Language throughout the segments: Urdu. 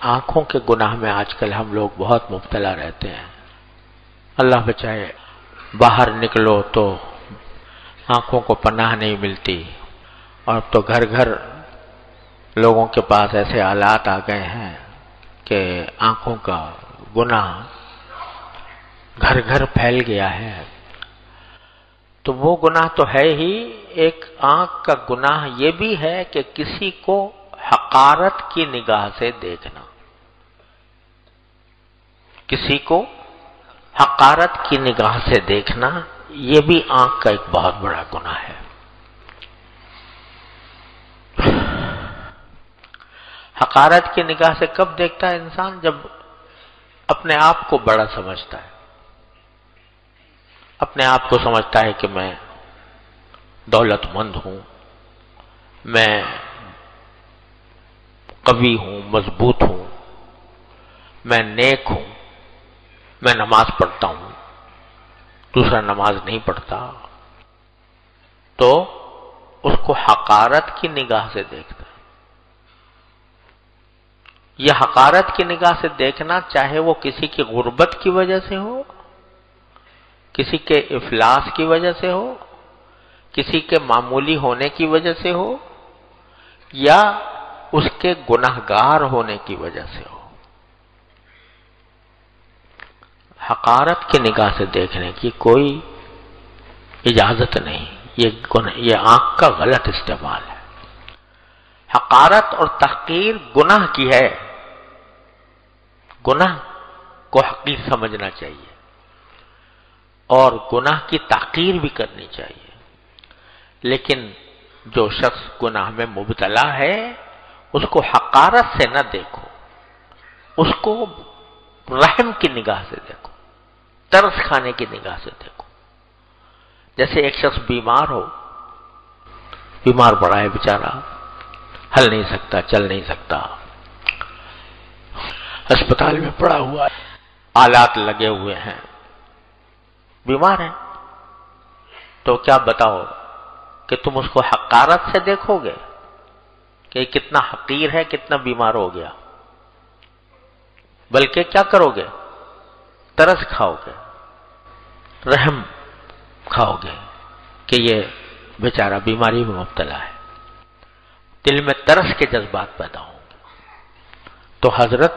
آنکھوں کے گناہ میں آج کل ہم لوگ بہت مبتلا رہتے ہیں. اللہ بچائے. باہر نکلو تو آنکھوں کو پناہ نہیں ملتی، اور اب تو گھر گھر لوگوں کے پاس ایسے آلات آ گئے ہیں کہ آنکھوں کا گناہ گھر گھر پھیل گیا ہے. تو وہ گناہ تو ہے ہی، ایک آنکھ کا گناہ یہ بھی ہے کہ کسی کو حقارت کی نگاہ سے دیکھنا. کسی کو حقارت کی نگاہ سے دیکھنا، یہ بھی آنکھ کا ایک بہت بڑا گناہ ہے. حقارت کی نگاہ سے کب دیکھتا ہے انسان؟ جب اپنے آپ کو بڑا سمجھتا ہے، اپنے آپ کو سمجھتا ہے کہ میں دولت مند ہوں، میں قوی ہوں، مضبوط ہوں، میں نیک ہوں، میں نماز پڑھتا ہوں، دوسرا نماز نہیں پڑھتا، تو اس کو حقارت کی نگاہ سے دیکھتا ہے. یہ حقارت کی نگاہ سے دیکھنا، چاہے وہ کسی کی غربت کی وجہ سے ہو، کسی کے افلاس کی وجہ سے ہو، کسی کے معمولی ہونے کی وجہ سے ہو، یا اس کے گناہگار ہونے کی وجہ سے ہو، حقارت کی نگاہ سے دیکھنے کی کوئی اجازت نہیں. یہ آنکھ کا غلط استعمال ہے. حقارت اور تحقیر گناہ کی ہے. گناہ کو حقیر سمجھنا چاہیے اور گناہ کی تحقیر بھی کرنی چاہیے. لیکن جو شخص گناہ میں مبتلا ہے اس کو حقارت سے نہ دیکھو، اس کو رحم کی نگاہ سے دیکھو، ترس کھانے کی نگاہ سے دیکھو. جیسے ایک شخص بیمار ہو، بیمار پڑا ہے بیچارہ، ہل نہیں سکتا، چل نہیں سکتا، اسپتال میں پڑا ہوا ہے، آلات لگے ہوئے ہیں، بیمار ہے، تو کیا بتاؤ کہ تم اس کو حقارت سے دیکھو گے کہ یہ کتنا حقیر ہے، کتنا بیمار ہو گیا؟ بلکہ کیا کرو گے؟ ترس کھاؤ گے، رحم کھاؤ گے کہ یہ بیچارہ بیماری میں مبتلا ہے. دل میں ترس کے جذبات پیدا ہوں گے. تو حضرت،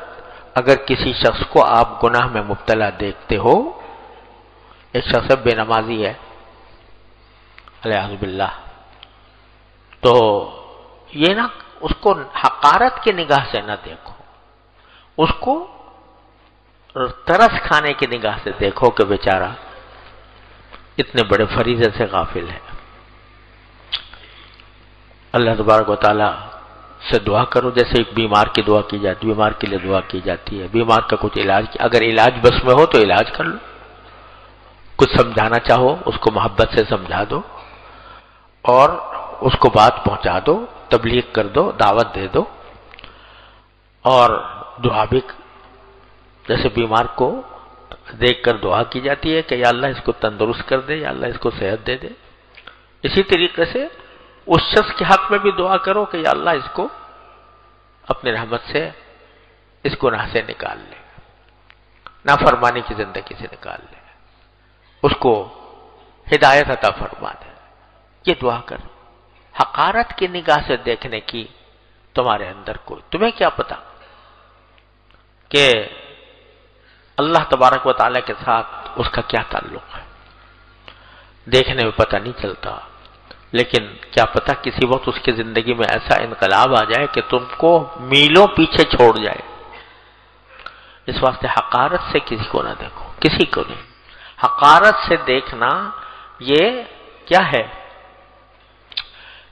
اگر کسی شخص کو آپ گناہ میں مبتلا دیکھتے ہو، ایک شخص بے نمازی ہے علیہ باللہ، تو یہ نہ اس کو حقارت کی نگاہ سے نہ دیکھو، اس کو ترس کھانے کی نگاہ سے دیکھو کہ بیچارہ اتنے بڑے فریضے سے غافل ہے. اللہ تبارک و تعالی سے دعا کرو، جیسے ایک بیمار کی دعا کی جاتی ہے، بیمار کے لیے دعا کی جاتی ہے. بیمار کا کچھ علاج، اگر علاج بس میں ہو تو علاج کر لو، کچھ سمجھانا چاہو اس کو محبت سے سمجھا دو اور اس کو بات پہنچا دو، تبلیغ کر دو، دعوت دے دو. اور دعا بھی، جیسے بیمار کو دیکھ کر دعا کی جاتی ہے کہ یا اللہ اس کو تندرست کر دے، یا اللہ اس کو صحت دے دے، اسی طریقے سے اس شخص کے حق میں بھی دعا کرو کہ یا اللہ اس کو اپنے رحمت سے اس گناہ سے نکال لے، نافرمانی کی زندگی سے نکال لے، اس کو ہدایت عطا فرما دے. یہ دعا کر. حقارت کی نگاہ سے دیکھنے کی تمہارے اندر کوئی، تمہیں کیا پتا کہ اللہ تبارک و تعالیٰ کے ساتھ اس کا کیا تعلق ہے؟ دیکھنے میں پتہ نہیں چلتا، لیکن کیا پتا کسی وقت اس کی زندگی میں ایسا انقلاب آ جائے کہ تم کو میلوں پیچھے چھوڑ جائے. اس واسطے حقارت سے کسی کو نہ دیکھو، کسی کو نہیں. حقارت سے دیکھنا یہ کیا ہے؟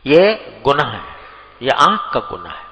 یہ گناہ ہے، یہ آنکھ کا گناہ ہے.